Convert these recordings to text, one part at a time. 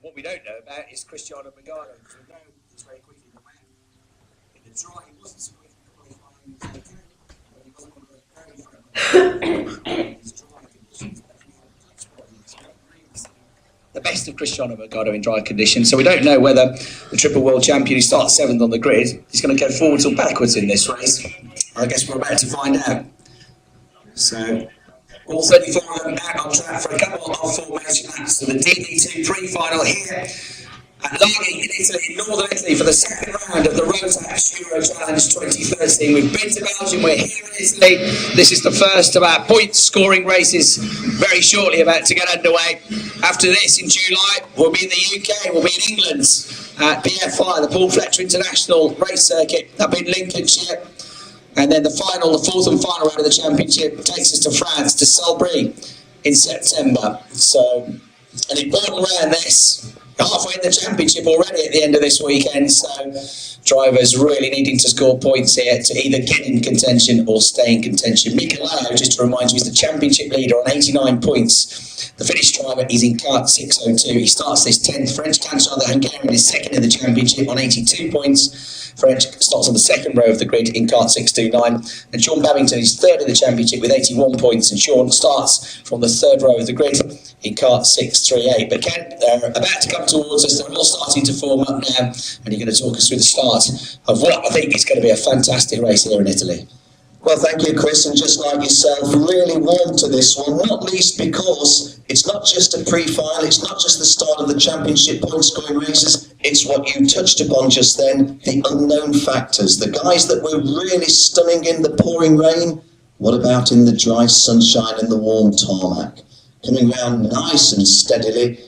What we don't know about is Cristiano Ronaldo, because we know he's very quick in the wet. In the dry, he wasn't so quick qualifying as he can, but he wasn't one of the very the best of Cristiano Ronaldo in dry conditions. So we don't know whether the triple world champion who starts 7th on the grid is going to go forwards or backwards in this race. I guess we're about to find out. So all 34 of them out on track for a couple of formation laps to the DD2 pre-final here at Laghi in Italy, in northern Italy, for the second round of the Rotax Euro Challenge 2013. We've been to Belgium, we're here in Italy. This is the first of our point-scoring races, very shortly about to get underway. After this, in July, we'll be in the UK, we'll be in England at PFI, the Paul Fletcher International Race Circuit up in Lincolnshire. And then the fourth and final round of the championship takes us to France, to Sulbury in September. So, an important round this. Halfway in the championship already at the end of this weekend, so drivers really needing to score points here to either get in contention or stay in contention. Mikelao, just to remind you, is the championship leader on 89 points. The Finnish driver is in kart 602. He starts this 10th. French Kansar, the Hungarian, is second in the championship on 82 points. French starts on the second row of the grid in kart 629. And Sean Babington is third in the championship with 81 points. And Sean starts from the third row of the grid in kart 638. But Ken, they're about to come towards us. They're all starting to form up now. And you're going to talk us through the start of what I think is going to be a fantastic race here in Italy. Well, thank you, Chris, and just like yourself, really warm to this one, not least because it's not just a pre-final, it's not just the start of the championship point-scoring races, it's what you touched upon just then, the unknown factors, the guys that were really stunning in the pouring rain. What about in the dry sunshine and the warm tarmac? Coming round nice and steadily.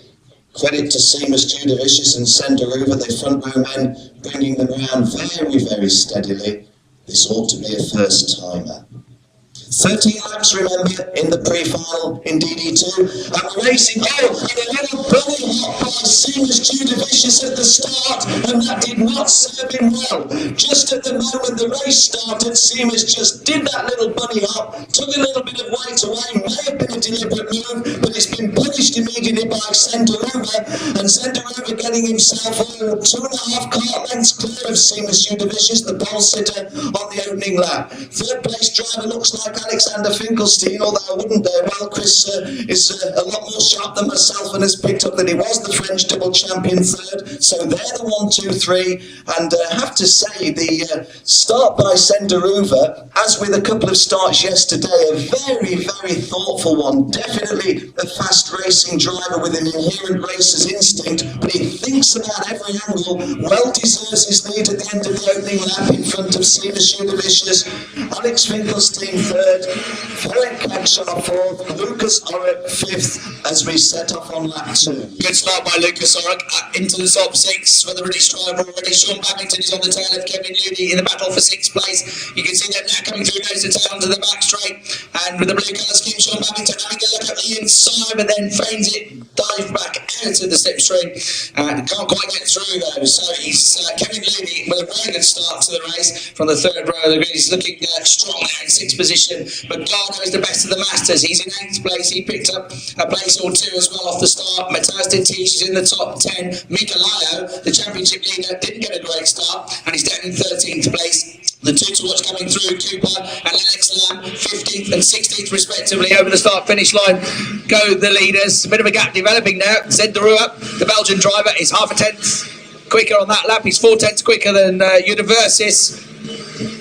Credit to Seamus Judovicius and Senderuva, the front row men, bringing them around very, very steadily. This ought to be a first-timer. 13 laps, remember, in the pre-final in DD2. And we're racing, and a little bunny hop by Seamus Judovicius at the start, and that did not serve him well. Just at the moment the race started, Seamus just did that little bunny hop, took a little bit of weight away, may have been a deliberate move, but it's been punished immediately by Senderuva, and Senderuva getting himself 2.5 kart lengths clear of Seamus Judovicius, the pole sitter, on the opening lap. Third place driver looks like Alexander Finkelstein, although I wouldn't dare. Well, Chris is a lot more sharp than myself and has picked up that he was the French double champion third. So they're the 1, 2, 3. And I have to say, the start by Senderuva, as with a couple of starts yesterday, a very, very thoughtful one. Definitely a fast racing driver with an inherent racer's instinct, but he thinks about every angle. Well deserves his lead at the end of the opening lap in front of Seamus Judovicius. Alex Finkelstein third. Ferenc Kansar fourth, Lucas Orrick fifth as we set off on lap 2. Good start by Lucas Orrick into the top 6 for the British driver already. Sean Babington is on the tail of Kevin Looney in the battle for 6th place. You can see them now coming through nose to tail onto the back straight, and with the blue colour scheme, Sean Babington having a look at the inside but then feigns it, dive back out of the slipstream and can't quite get through though. So he's Kevin Looney with a very good start to the race from the third row of the grid. He's looking strong there in 6th position. But Garner is the best of the masters. He's in 8th place. He picked up a place or 2 as well off the start. Matthias Tisch is in the top 10. Mikelao, the championship leader, didn't get a great start, and he's down in 13th place. The 2 to watch coming through, Cooper and Lennox Lamb, 15th and 16th respectively over the start-finish line. Go the leaders. A bit of a gap developing now. Senderuva, the Belgian driver, is half a tenth quicker on that lap. He's 4 tenths quicker than Judovicius.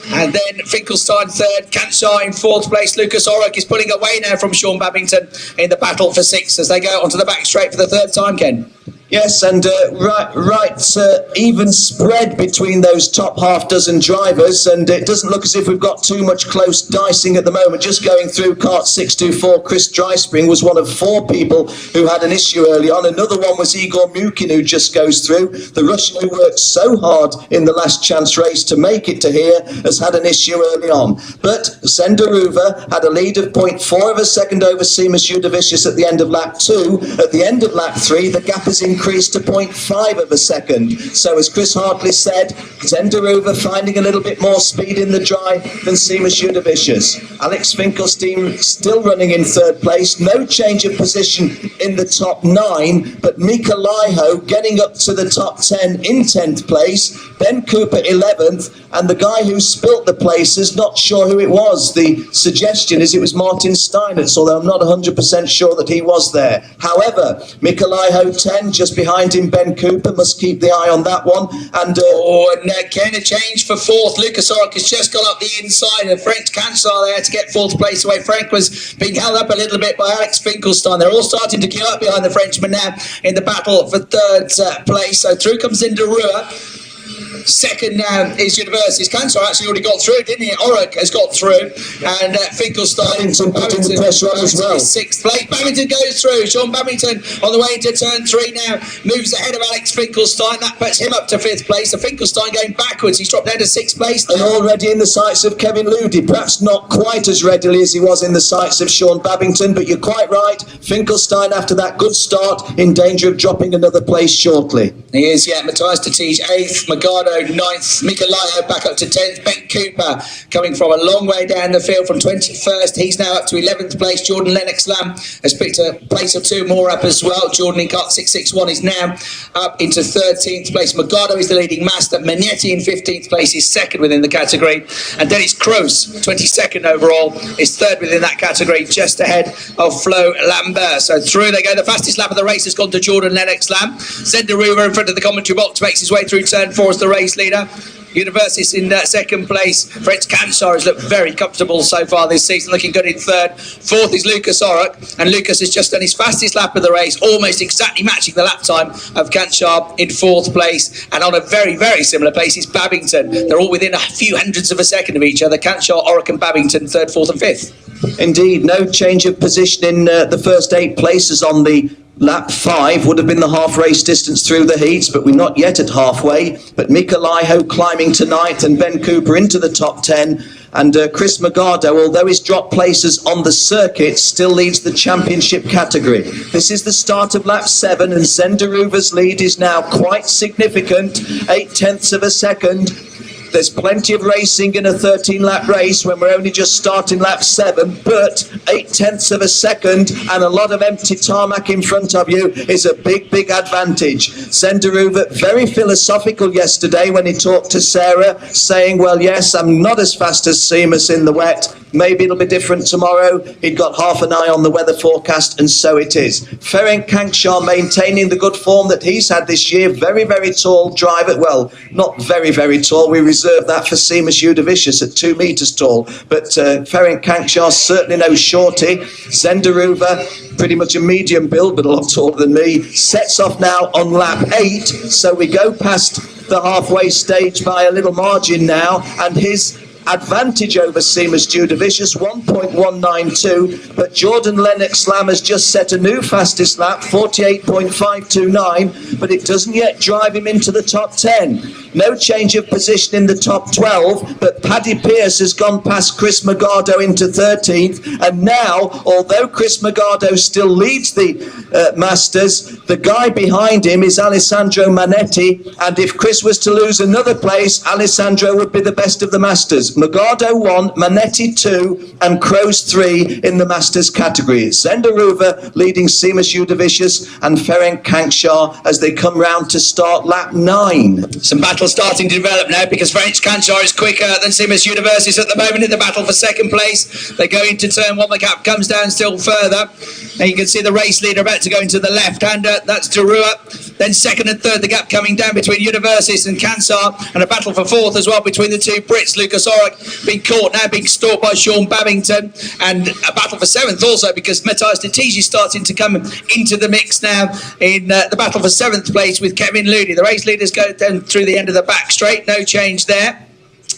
And then Finkelstein third, Kansar in 4th place. Lucas Orrick is pulling away now from Sean Babington in the battle for 6 as they go onto the back straight for the 3rd time, Ken. Yes, and even spread between those top half dozen drivers, and it doesn't look as if we've got too much close dicing at the moment. Just going through kart 624, Chris Dryspring was one of 4 people who had an issue early on. Another one was Igor Mukin, who just goes through. The Russian who worked so hard in the last chance race to make it to here has had an issue early on. But Senderuva had a lead of 0.4 of a second over Seamus Judovicius at the end of lap 2. At the end of lap 3, the gap is increased increased to 0.5 of a second. So as Chris Hartley said, Zenderuva finding a little bit more speed in the dry than Seamus Judovicius. Alex Finkelstein still running in third place, no change of position in the top 9, but Mika Laiho getting up to the top 10 in 10th place, Ben Cooper 11th, and the guy who spilt the places, not sure who it was. The suggestion is it was Martin Steinitz, although I'm not 100% sure that he was there. However, Mika Laiho 10, just behind him Ben Cooper, must keep the eye on that one. And again a change for 4th. Lucas Ork has just gone up the inside, and Frank Kansar there to get 4th place away. Frank was being held up a little bit by Alex Finkelstein. They're all starting to queue up behind the Frenchman now in the battle for 3rd place. So through comes Zenderuva. Second now is University's Kansar actually already got through, didn't he? Orrock has got through, and Finkelstein putting the pressure on as well. 6th place. Babington goes through. Sean Babington on the way into turn 3 now moves ahead of Alex Finkelstein. That puts him up to 5th place. So Finkelstein going backwards. He's dropped down to 6th place now. And already in the sights of Kevin Ludi, perhaps not quite as readily as he was in the sights of Sean Babington, but you're quite right. Finkelstein, after that good start, in danger of dropping another place shortly. He is, yeah. Matthias Tatij 8th, Magado 9th, Mika Laiho back up to 10th, Ben Cooper coming from a long way down the field from 21st. He's now up to 11th place. Jordan Lennox-Lamb has picked a place or 2 more up as well. Jordan in cart 661 is now up into 13th place. Magado is the leading master. Magnetti in 15th place is 2nd within the category. And Dennis Kroos, 22nd overall, is 3rd within that category, just ahead of Flo Lambert. So through they go. The fastest lap of the race has gone to Jordan Lennox-Lamb. Zenderuva in front of the commentary box makes his way through turn 4 as the race leader. Universis in 2nd place. French Kansar has looked very comfortable so far this season, looking good in 3rd. 4th is Lucas Orrock, and Lucas has just done his fastest lap of the race, almost exactly matching the lap time of Kansar in 4th place. And on a very, very similar pace is Babington. They're all within a few hundredths of a second of each other. Kansar, Orrock and Babington, 3rd, 4th and 5th. Indeed, no change of position in the first 8 places on the lap 5 would have been the half race distance through the heats, but we're not yet at halfway. But Mika Laiho climbing to 9th and Ben Cooper into the top 10. And Chris Magado, although he's dropped places on the circuit, still leads the championship category. This is the start of lap 7, and Zenderuva's lead is now quite significant, 0.8 of a second. There's plenty of racing in a 13-lap race when we're only just starting lap 7, but 0.8 of a second and a lot of empty tarmac in front of you is a big, big advantage. Zenderuva, very philosophical yesterday when he talked to Sarah, saying, well, yes, I'm not as fast as Seamus in the wet. Maybe it'll be different tomorrow. He'd got half an eye on the weather forecast, and so it is. Ferenc Kankshar maintaining the good form that he's had this year. Very, very tall driver. Well, not very, very tall. We reserve that for Seamus Judovicius at 2 metres tall. But Ferenc Kankshar certainly no shorty. Zenderuva, pretty much a medium build, but a lot taller than me. Sets off now on lap 8. So we go past the halfway stage by a little margin now, and his advantage over Seamus Judovicius, 1.192, but Jordan Lennox-Lamb has just set a new fastest lap, 48.529, but it doesn't yet drive him into the top 10. No change of position in the top 12, but Paddy Pearce has gone past Chris Magado into 13th, and now, although Chris Magado still leads the Masters, the guy behind him is Alessandro Manetti, and if Chris was to lose another place, Alessandro would be the best of the Masters. Magado 1, Manetti 2, and Kroos 3 in the Masters category. Zenderuva leading Seamus Judovicius and Ferenc Kankshar as they come round to start lap 9. Some battle starting to develop now because Ferenc Kankshar is quicker than Seamus Judovicius at the moment in the battle for 2nd place. They go into turn 1, the gap comes down still further. And you can see the race leader about to go into the left-hander, that's Derua. Then 2nd and 3rd, the gap coming down between Judovicius and Kansar, and a battle for 4th as well between the 2 Brits. Lucas Orrock being caught now, being stalked by Sean Babington, and a battle for 7th also because Matthias Tatij is starting to come into the mix now in the battle for 7th place with Kevin Ludi. The race leaders go down through the end of the back straight, no change there.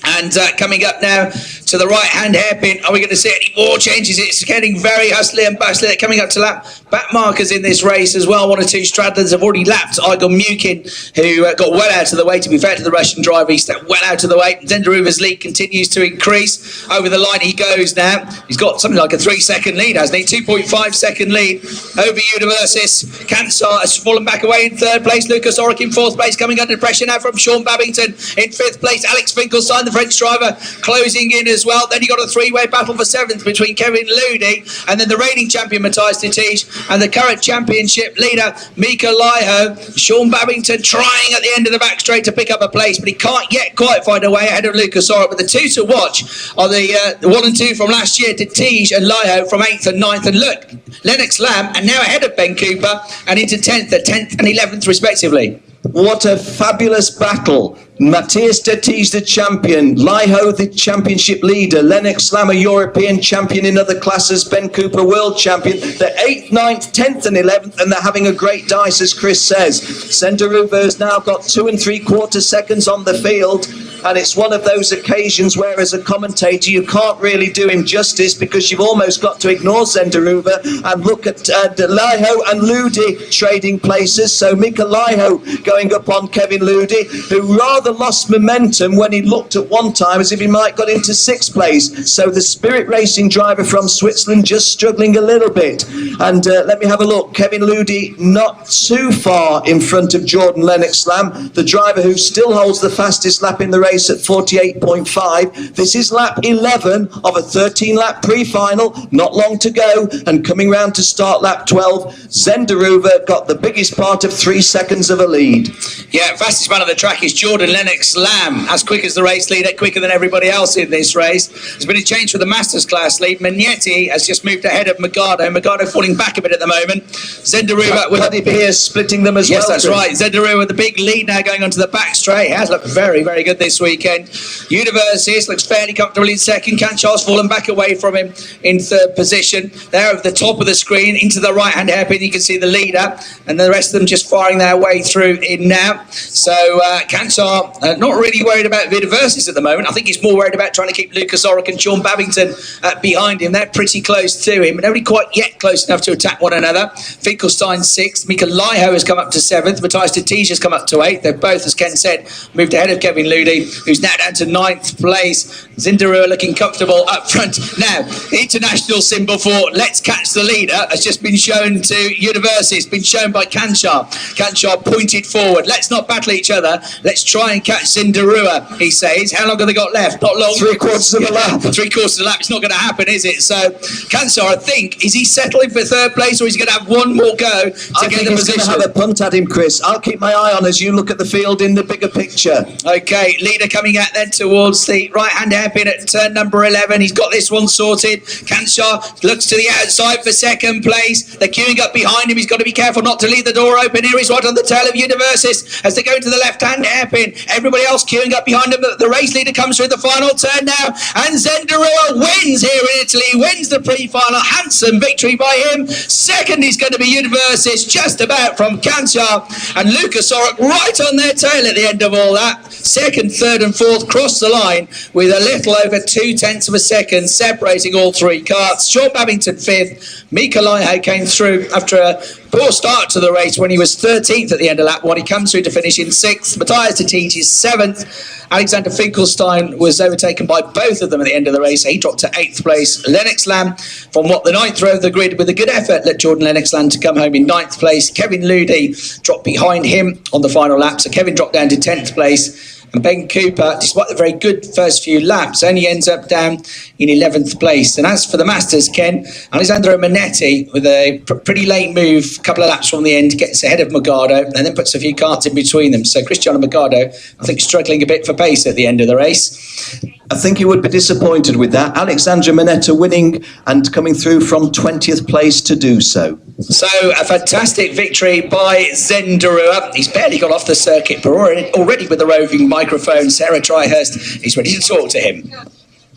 And coming up now to the right-hand hairpin, are we going to see any more changes? It's getting very hustly and bustly. They're coming up to lap back markers in this race as well. 1 or 2 straddlers have already lapped Igor Mukin, who got well out of the way. To be fair to the Russian driver, he stepped well out of the way. Zenderuva's lead continues to increase. Over the line he goes now. He's got something like a 3-second lead, hasn't he? 2.5-second lead over Universis. Kansar has fallen back away in 3rd place. Lucas Orrick in 4th place, coming under pressure now from Sean Babington in 5th place. Alex Finkelstein, the French driver, closing in as well. Then you got a 3-way battle for 7th between Kevin Ludi and then the reigning champion Matthias Titij and the current championship leader Mika Laiho. Sean Babington trying at the end of the back straight to pick up a place, but he can't yet quite find a way ahead of Lucas Orrick. But the 2 to watch are the 1 and 2 from last year, Titij and Laiho from 8th and 9th. And look, Lennox Lamb and now ahead of Ben Cooper and into 10th and 11th respectively. What a fabulous battle. Matthias Titij, the champion. Laiho, the championship leader. Lennox Lamb, a European champion in other classes. Ben Cooper, world champion. They're 8th, 9th, 10th and 11th, and they're having a great dice, as Chris says. Zenderuva has now got 2 3/4 seconds on the field, and it's one of those occasions where, as a commentator, you can't really do him justice because you've almost got to ignore Zenderuva and look at Laiho and Ludi trading places. So Mika Laiho going up on Kevin Ludi, who rather lost momentum when he looked at one time as if he might got into 6th place. So the Spirit Racing driver from Switzerland just struggling a little bit. And let me have a look. Kevin Ludi not too far in front of Jordan Lennox Lamb, the driver who still holds the fastest lap in the race at 48.5. This is lap 11 of a 13-lap pre-final. Not long to go, and coming round to start lap 12, Zenderuva got the biggest part of 3 seconds of a lead. Yeah, fastest man on the track is Jordan Lennox Lamb, as quick as the race leader, quicker than everybody else in this race. There's been a change for the Masters class lead. Magnetti has just moved ahead of Magado. Magado falling back a bit at the moment. Zenderuva with Paddy Pierce splitting them as well. Yes, that's right. Zenderuva with the big lead now going onto the back straight. He has looked very, very good this weekend. Universis looks fairly comfortable in 2nd. Kanchar's fallen back away from him in 3rd position. There at the top of the screen, into the right-hand hairpin, you can see the leader, and the rest of them just firing their way through in now. So Kanchar not really worried about Videversis at the moment. I think he's more worried about trying to keep Lucas Orrick and Sean Babington behind him. They're pretty close to him, but nobody quite yet close enough to attack one another. Finkelstein 6th. Mika Laiho has come up to 7th. Matthias Titij has come up to 8th. They've both, as Ken said, moved ahead of Kevin Ludi, who's now down to 9th place. Zenderuva looking comfortable up front. Now, the international symbol for Let's Catch the Leader has just been shown to Universis. It's been shown by Kanchar. Kanchar pointed forward. Let's not battle each other. Let's try and catch Zenderuva, he says. How long have they got left? Not long. 3/4 of a lap. 3/4 of the lap. It's not going to happen, is it? So, Kanchar, I think, is he settling for 3rd place, or is he going to have one more go to get the position? I think he's going to have a punt at him, Chris. I'll keep my eye on as you look at the field in the bigger picture. Okay, leader coming out then towards the right-hand hairpin at turn number 11. He's got this one sorted. Kanchar looks to the outside for 2nd place. They're queuing up behind him. He's got to be careful not to leave the door open. Here he's right on the tail of Universis as they go into the left-hand hairpin. Everybody else queuing up behind him. The race leader comes through the final turn now, and Zenderuva wins here in Italy. Wins the pre-final. Handsome victory by him. 2nd is going to be Universis, just about from Kanchar, and Lucas Orrick right on their tail at the end of all that. 2nd, 3rd and 4th cross the line with a little over 0.2 of a second separating all 3 carts. Sean Babington 5th. Mika Laiho came through after a poor start to the race when he was 13th at the end of lap 1. He comes through to finish in 6th. Matthias Titij is 7th. Alexander Finkelstein was overtaken by both of them at the end of the race. He dropped to 8th place. Lennox Lamb from the 9th row of the grid with a good effort let Jordan Lennox Lamb to come home in 9th place. Kevin Ludi dropped behind him on the final lap, so Kevin dropped down to 10th place. And Ben Cooper, despite the very good first few laps, only ends up down in 11th place. And as for the Masters, Ken, Alessandro Manetti, with a pretty late move, a couple of laps from the end, gets ahead of Magado and then puts a few carts in between them. So Cristiano Magado, I think, struggling a bit for pace at the end of the race. I think you would be disappointed with that. Alexandra Manetta winning and coming through from 20th place to do so. So a fantastic victory by Zenderuva. He's barely got off the circuit, but already with the roving microphone, Sarah Tryhurst is ready to talk to him.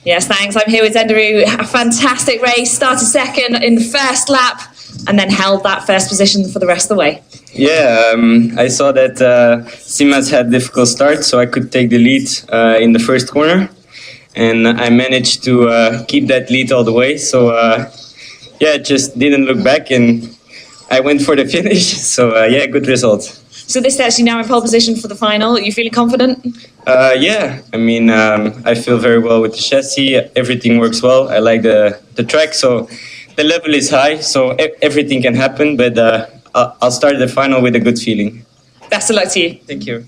Yes, thanks. I'm here with Zenderuva. A fantastic race. Started 2nd in the first lap. and then held that first position for the rest of the way. Yeah, I saw that Simas had a difficult start, so I could take the lead in the first corner, and I managed to keep that lead all the way. So yeah, just didn't look back, and I went for the finish. So yeah, good result. So this sets you now in pole position for the final. Are you feeling confident? Yeah, I mean, I feel very well with the chassis. Everything works well. I like the track, so the level is high, so everything can happen. But I'll start the final with a good feeling. Best of luck to you. Thank you.